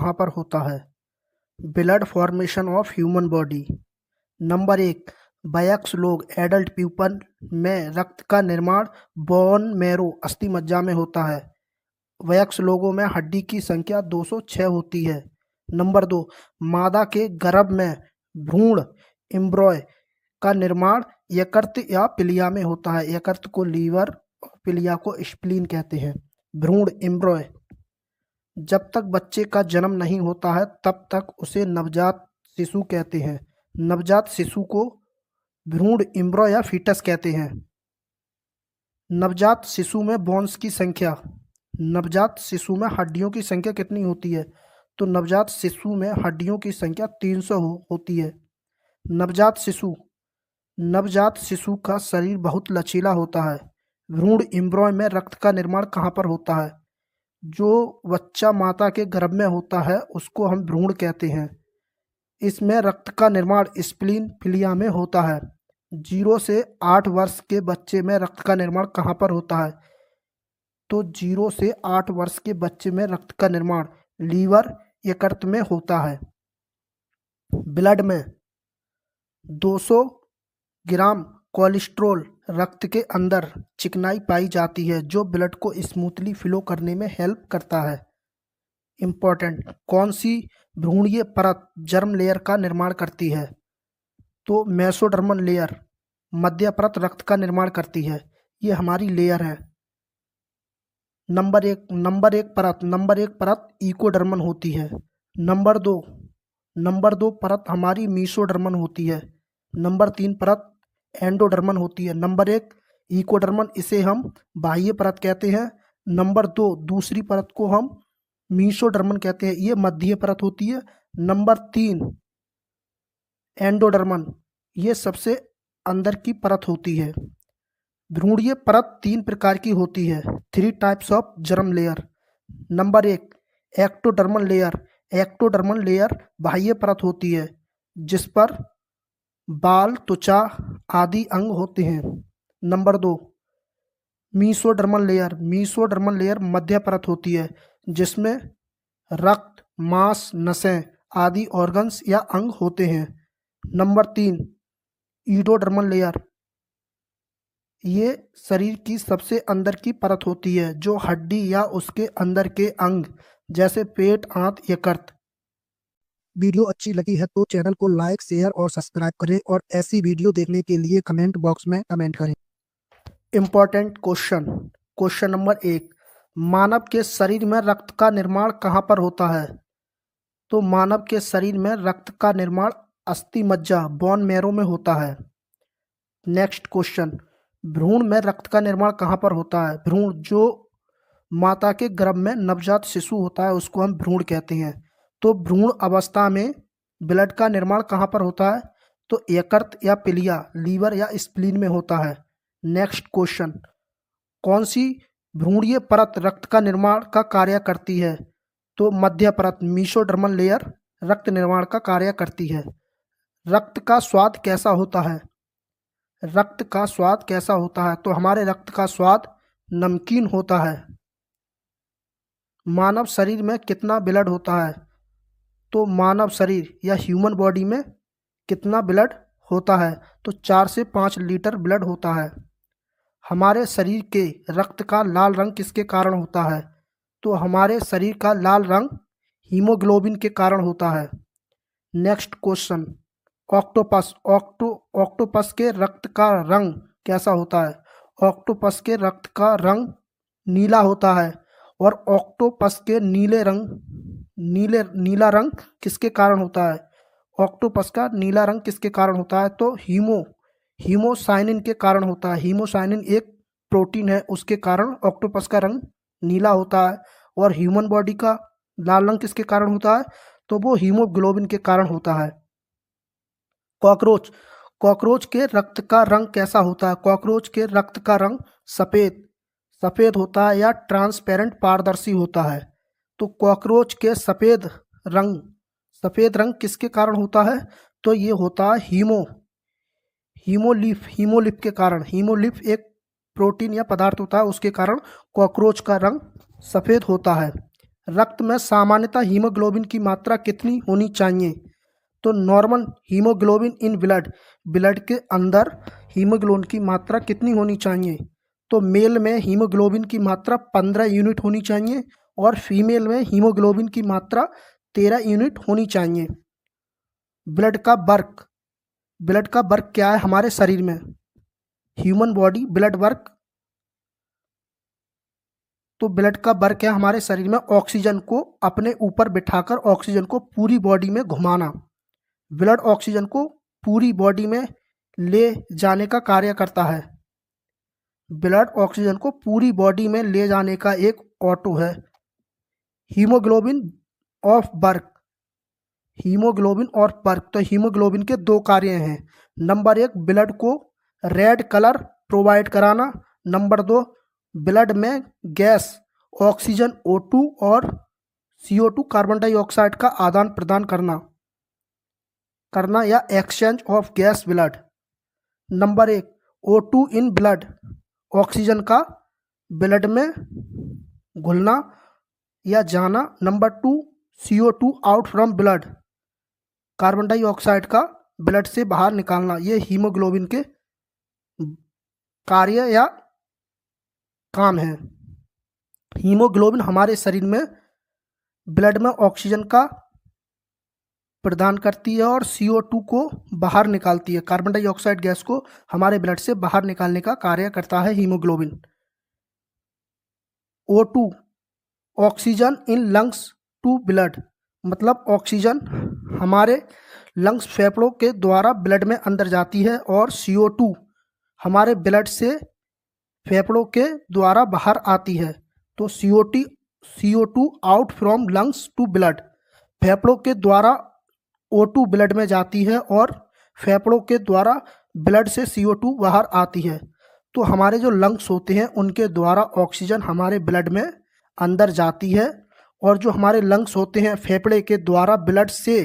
कहाँ पर होता है? Blood formation of human body. Number 1, वयस्क लोग एडल्ट पीपल में रक्त का निर्माण बोन मैरो अस्थि मज्जा में होता है। वयस्क लोगों में हड्डी की संख्या 206 होती है। नंबर 2, मादा के गर्भ में भ्रूण एम्ब्रॉय का निर्माण यकृत या पिलिया में होता है। यकृत को लीवर और पिलिया को स्प्लीन कहते हैं। भ्रूण एम्ब्रॉय। जब तक बच्चे का जन्म नहीं होता है तब तक उसे नवजात शिशु कहते हैं। नवजात शिशु को भ्रूण एम्ब्रॉ या फीटस कहते हैं। नवजात शिशु में बोन्स की संख्या। नवजात शिशु में हड्डियों की संख्या कितनी होती है? तो नवजात शिशु में हड्डियों की संख्या 300 होती है। नवजात शिशु का शरीर बहुत लचीला होता है। भ्रूण एम्ब्रॉय में रक्त का निर्माण कहाँ पर होता है? जो बच्चा माता के गर्भ में होता है उसको हम भ्रूण कहते हैं। इसमें रक्त का निर्माण स्प्लीन फिलिया में होता है। 0 से 8 वर्ष के बच्चे में रक्त का निर्माण कहाँ पर होता है? तो 0 से 8 वर्ष के बच्चे में रक्त का निर्माण लीवर यकृत में होता है। ब्लड में 200 ग्राम कोलेस्ट्रॉल रक्त के अंदर चिकनाई पाई जाती है जो ब्लड को स्मूथली फ्लो करने में हेल्प करता है। इम्पोर्टेंट, कौन सी भ्रूणीय परत जर्म लेयर का निर्माण करती है? तो मेसोडर्मल लेयर मध्य परत रक्त का निर्माण करती है। ये हमारी लेयर है। नंबर एक परत इकोडर्मन होती है। नंबर दो परत हमारी मीसोडर्मन होती है। नंबर 3 परत एंडोडर्मन होती है। नंबर 1 इकोडर्मन, इसे हम बाह्य परत कहते हैं। नंबर 2 दूसरी परत को हम मीसोडर्मन कहते हैं, ये मध्य परत होती है। नंबर 3 एंडोडर्मन, ये सबसे अंदर की परत होती है। भ्रूणीय परत 3 प्रकार की होती है। 3 types of germ layer. Number 1 ectodermal layer. Ectodermal layer बाह्य परत होती है जिस पर बाल, त्वचा आदि अंग होते हैं। Number 2 mesodermal layer. Mesodermal layer मध्य परत होती है जिसमें रक्त, मांस, नसें आदि ऑर्गन्स या अंग होते हैं। Number 3 endodermal layer. ये शरीर की सबसे अंदर की परत होती है जो हड्डी या उसके अंदर के अंग जैसे पेट, आंत, यकृत। वीडियो अच्छी लगी है तो चैनल को लाइक, शेयर और सब्सक्राइब करें और ऐसी वीडियो देखने के लिए कमेंट बॉक्स में कमेंट करें। इम्पोर्टेंट क्वेश्चन नंबर 1, मानव के शरीर में रक्त का निर्माण कहाँ पर होता है? तो मानव के शरीर में रक्त का निर्माण अस्थि मज्जा बोन मैरो में होता है। नेक्स्ट क्वेश्चन, भ्रूण में रक्त का निर्माण कहाँ पर होता है? भ्रूण, जो माता के गर्भ में नवजात शिशु होता है उसको हम भ्रूण कहते हैं। तो भ्रूण अवस्था में ब्लड का निर्माण कहाँ पर होता है? तो यकृत या पिलिया, लीवर या स्प्लीन में होता है। नेक्स्ट क्वेश्चन, कौन सी भ्रूणीय परत रक्त का निर्माण का कार्य करती है? तो मध्य परत मीसोडर्मल लेयर रक्त निर्माण का कार्य करती है। रक्त का स्वाद कैसा होता है? रक्त का स्वाद कैसा होता है? तो हमारे रक्त का स्वाद नमकीन होता है। मानव शरीर में कितना ब्लड होता है? तो मानव शरीर या ह्यूमन बॉडी में कितना ब्लड होता है? तो 4 से 5 लीटर ब्लड होता है। हमारे शरीर के रक्त का लाल रंग किसके कारण होता है? तो हमारे शरीर का लाल रंग हीमोग्लोबिन के कारण होता है। नेक्स्ट क्वेश्चन, ऑक्टोपस के रक्त का रंग कैसा होता है? ऑक्टोपस के रक्त का रंग नीला होता है। और ऑक्टोपस के नीला रंग किसके कारण होता है? ऑक्टोपस का नीला रंग किसके कारण होता है? तो हीमोसाइनिन के कारण होता है। हीमोसाइनिन एक प्रोटीन है, उसके कारण ऑक्टोपस का रंग नीला होता है। और ह्यूमन बॉडी का लाल रंग किसके कारण होता है? तो वो हीमोग्लोबिन के कारण होता है। कॉकरोच के रक्त का रंग कैसा होता है? कॉकरोच के रक्त का रंग सफ़ेद होता है या ट्रांसपेरेंट पारदर्शी होता है। तो कॉकरोच के सफ़ेद रंग किसके कारण होता है? तो ये होता है हीमोलिफ के कारण। हीमोलिफ एक प्रोटीन या पदार्थ होता है, उसके कारण कॉकरोच का रंग सफ़ेद होता है। रक्त में सामान्यतः हीमोग्लोबिन की मात्रा कितनी होनी चाहिए? तो normal haemoglobin in blood, blood के अंदर हीमोग्लोबिन की मात्रा कितनी होनी चाहिए? तो मेल में हीमोग्लोबिन की मात्रा 15 यूनिट होनी चाहिए और फीमेल में हीमोग्लोबिन की मात्रा 13 यूनिट होनी चाहिए। ब्लड का वर्क, ब्लड का वर्क क्या है हमारे शरीर में? ह्यूमन बॉडी ब्लड वर्क, तो ब्लड का वर्क है हमारे शरीर में ऑक्सीजन को अपने ऊपर बिठाकर ऑक्सीजन को पूरी बॉडी में घुमाना। ब्लड ऑक्सीजन को पूरी बॉडी में ले जाने का कार्य करता है। ब्लड ऑक्सीजन को पूरी बॉडी में ले जाने का एक ऑटो है। हीमोग्लोबिन ऑफ वर्क, हीमोग्लोबिन और वर्क, तो हीमोग्लोबिन के दो कार्य हैं। नंबर 1 ब्लड को रेड कलर प्रोवाइड कराना, नंबर 2 ब्लड में गैस ऑक्सीजन O2 और CO2 कार्बन डाइऑक्साइड का आदान प्रदान करना या exchange of gas blood. Number 1 O2 in blood, oxygen का ब्लड में घुलना या जाना। Number 2 CO2 out from blood, carbon dioxide का ब्लड से बाहर निकालना। ये हीमोग्लोबिन के कार्य या काम है। हीमोग्लोबिन हमारे शरीर में ब्लड में ऑक्सीजन का प्रदान करती है और CO2 को बाहर निकालती है, कार्बन डाइऑक्साइड गैस को हमारे ब्लड से बाहर निकालने का कार्य करता है haemoglobin. O2 oxygen in lungs to blood, मतलब ऑक्सीजन हमारे लंग्स फेफड़ों के द्वारा ब्लड में अंदर जाती है और CO2 हमारे ब्लड से फेफड़ों के द्वारा बाहर आती है। तो CO2 out from lungs to blood, फेफड़ों के द्वारा O2 ब्लड में जाती है और फेफड़ों के द्वारा ब्लड से CO2 बाहर आती है। तो हमारे जो लंग्स होते हैं उनके द्वारा ऑक्सीजन हमारे ब्लड में अंदर जाती है और जो हमारे लंग्स होते हैं फेफड़े के द्वारा ब्लड से